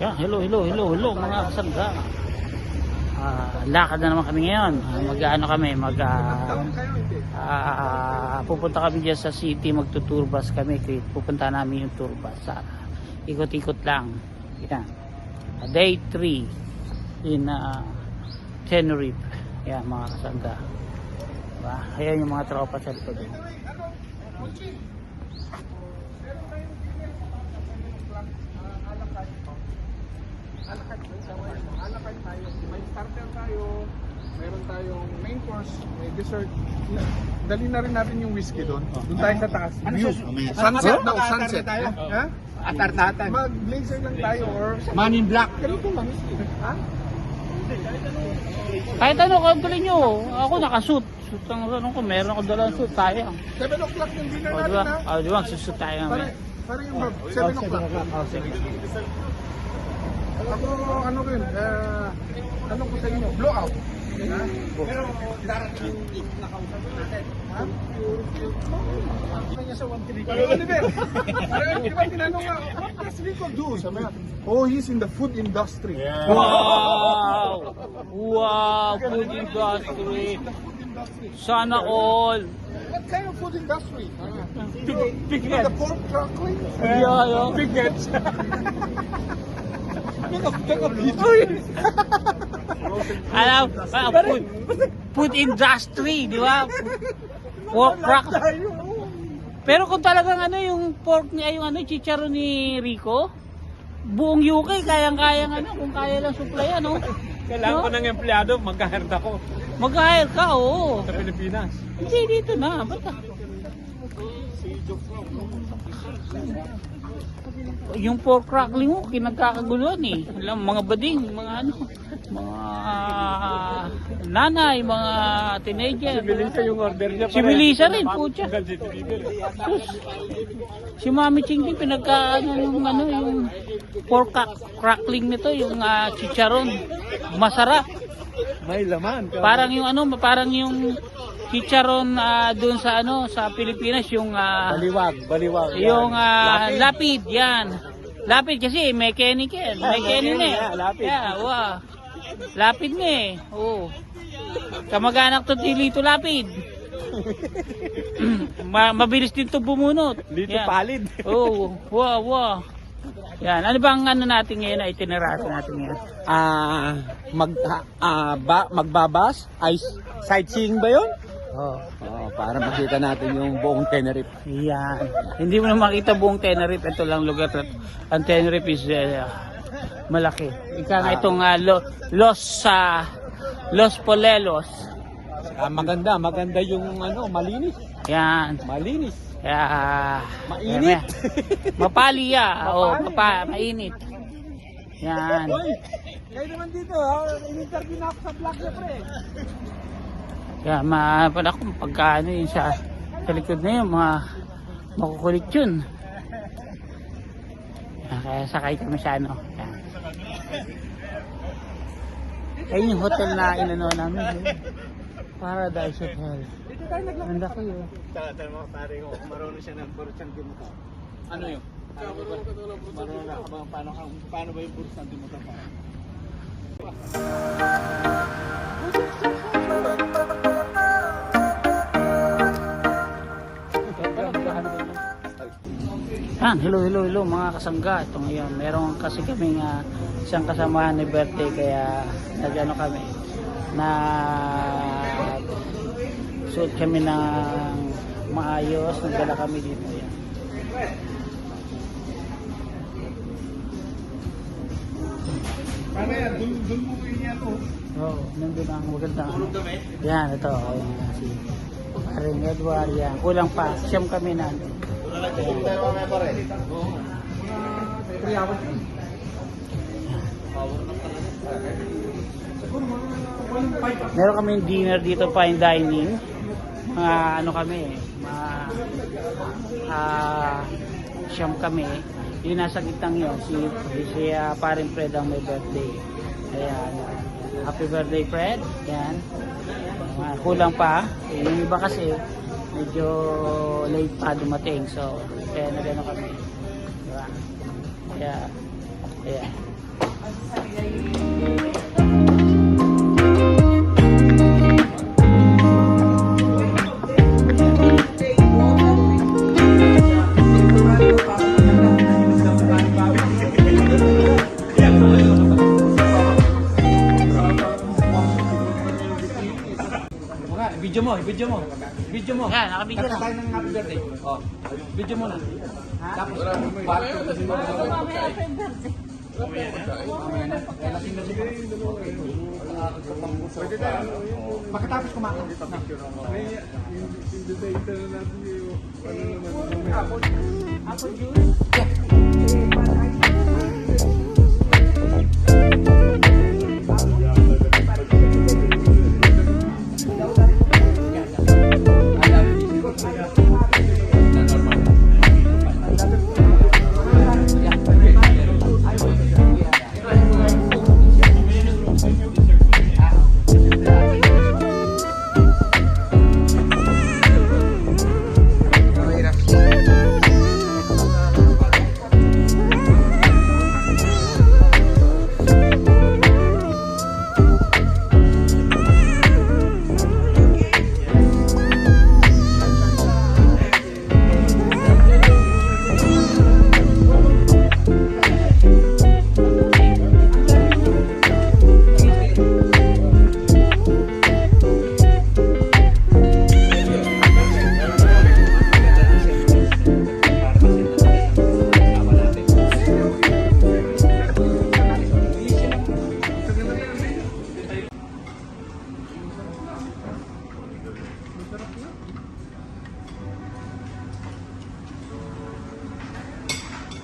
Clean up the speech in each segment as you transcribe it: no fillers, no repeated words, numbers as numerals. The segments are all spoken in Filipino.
Yeah, hello mga kasangga. Lakad na naman kami ngayon. Pupunta kami dyan sa city, magtutour bus kami. Pupunta namin yung tour bus. Ikot-ikot lang. Yan. Day 3 in Tenerife. Yan mga kasangga. Diba? Ayan yung mga tropa sa likod. Alakay tayo. May starter tayo. Meron tayong main course, may dessert. Dali na rin natin yung whiskey doon. Doon tayo sa taas. View. Sunset na sunset. Ha? Atar-tatan. Mag-blazer lang tayo or Man in Black. ganito lang. Ha? Kahit ano, kalkulin nyo. Ako nakasuit. Suit ang ano ko. Meron ako dalang suit. Sayang. 7 o'clock yung dinner O natin diba? ha? O diba? Susut tayo namin. Para yung 7 o'clock. Ako ano rin, ano ko sa inyo, blowout. Pero darating yung nakausap natin. Ha? Kanya sa 1-3. Oliver! Di ba tinanong nga, what does Rico do? Sabi nga, oh, he's in the food industry. Yeah. Wow! Wow! Food industry. Sana all. What kind of food industry? Big The pork crackling? Yeah. Big heads. Alam, food industry, di ba? Pork crack. Pero kung talagang ano yung pork niya, yung ano, chicharon ni Rico, buong UK, kayang-kayang ano, kung kaya lang supply, ano. Kailangan ko ng empleyado, mag-hire ako Mag-hire ka, oo. sa Pilipinas. Hindi, dito na. Basta. Yung pork crackling mo, kinagkakaguluhan eh. Alam, mga bading, mga ano, mga nanay, mga teenager. Si Melissa yung order niya. Si Melissa rin, putya. Si Melissa. Sus. Si Mami Ching din, pinagkaano yung ano, yung pork crackling nito, yung chicharon. Masarap. May laman. Parang yung ano, parang yung chicharon doon sa ano, sa Pilipinas, yung Baliwag. yung lapid, yan. Lapid kasi mechanical. Mechanical eh. Lapid. Yeah, wow. Lapid na eh. Oo. Kamag-anak to Lito Lapid. Mabilis din to bumunot. Dito Yan. palid. Oo. Wow. Yan. Ano bang ano natin ngayon na itinerary natin ngayon? Magbabas? Sightseeing ba yun? Oh. Para makita natin yung buong Tenerife. Yan. Hindi mo na makita buong Tenerife. Ito lang lugar. Ang Tenerife is malaki. Ika nga itong Los Polelos. Maganda yung ano, malinis. Yan. Malinis. Mainit. Mapali mainit. Yan. Kayo naman dito, in-interview na ako sa vlog niya, pre. Kaya pala kung pagka ano yun sa likod na yun, makukulit yun. Kaya sakay kami sa ano. Yan. Ayun yung hotel na inano namin. Paradise Hotel. Dito tayo naglakad. Ang laki yun. Tatanong mo pare ko, marunong siya ng Bursan Dimuta. Ano yun? Marunong na ka ba? Paano ba yung Bursan Dimuta pa? Hello mga kasangga. Ito ngayon, meron kasi kami isang kasamahan ni birthday, kaya nagano kami na suot kami ng maayos, nagdala kami dito. Yan. Pare, dun mo yan to. Oo, nandun ang magandang yan, ito. Ayan, si Paring Edward. Yan. Kulang pa, siyam kami na. Meron kami dinner dito, fine dining. Ano kami, siyam kami. Yung nasa gitnang yun, si Paring Fred ang may birthday. Ayan. Happy birthday, Fred. Yan. Kulang pa. Yung iba kasi medyo late pa dumating. So, kaya nagano kami. Diba? Kaya, ayan. Video mo, video mo. Video mo. Yan, nakabidyo na. Tayo ng happy birthday. Oh, video mo na. Tapos, pagkatapos kumain.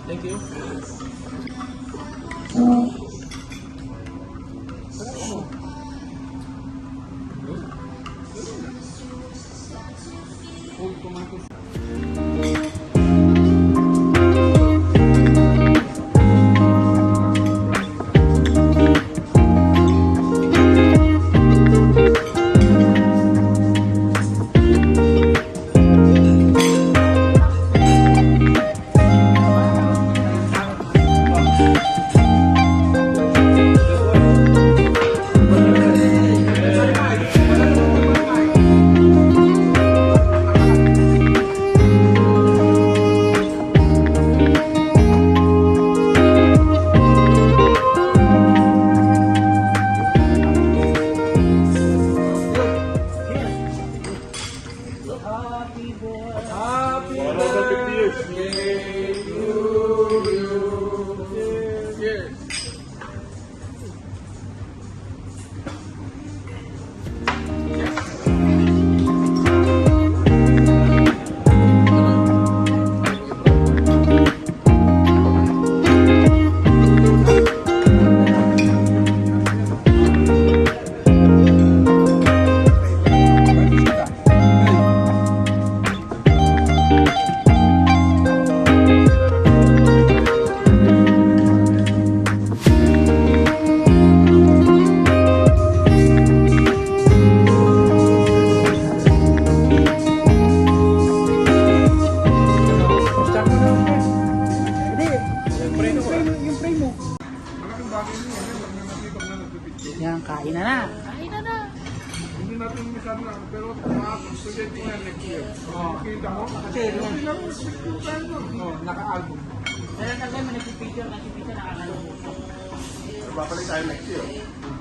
Thank you. Yan, kain na na. Kain na na. Hindi natin masyado na, pero makakasulit ko yan next year. Makikita mo? Kasi hindi lang naka-album. Kaya talaga may nagpipicture na nakakalimutan. Babalik tayo next year.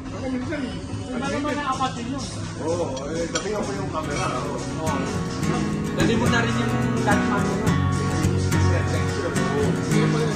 Ako minsan eh. Ano na apatin yun? Oo, dating ako yung camera. Dali mo na rin yung catman mo. Next year. Sige pa rin.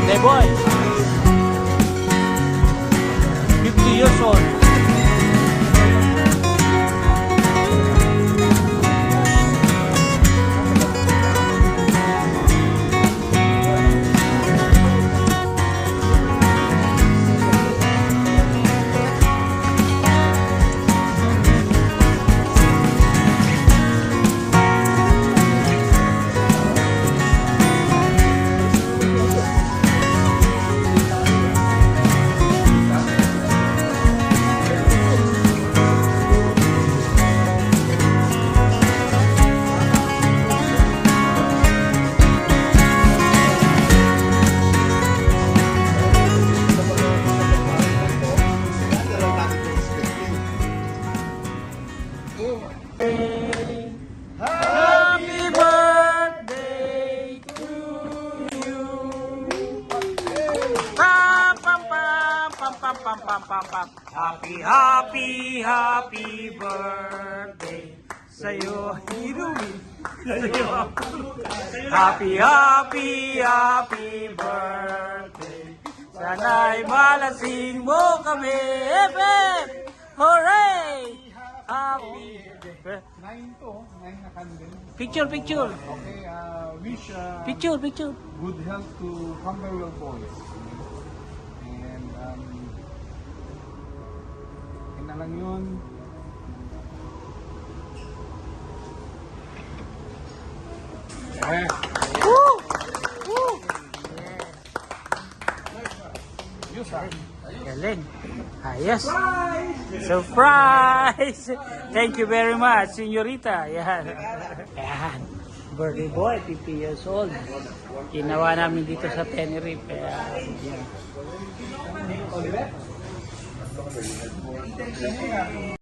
birthday boy. 50 years old. Happy birthday to you. Pam pam pam pam pam pam pam pam pam. Happy birthday sa'yo, Hirumi. Happy birthday. Sana'y malasing mo kami. FM! Hooray! Happy birthday. 9 to, 9 na candle. Picture. Okay, wish Picture. good health to Camberwell boys. And yun na lang yun. Galing. Yes. Surprise! Thank you very much, Señorita. Yan. Yan. Birthday boy, 50 years old. Ginawa namin dito sa Tenerife. Yan.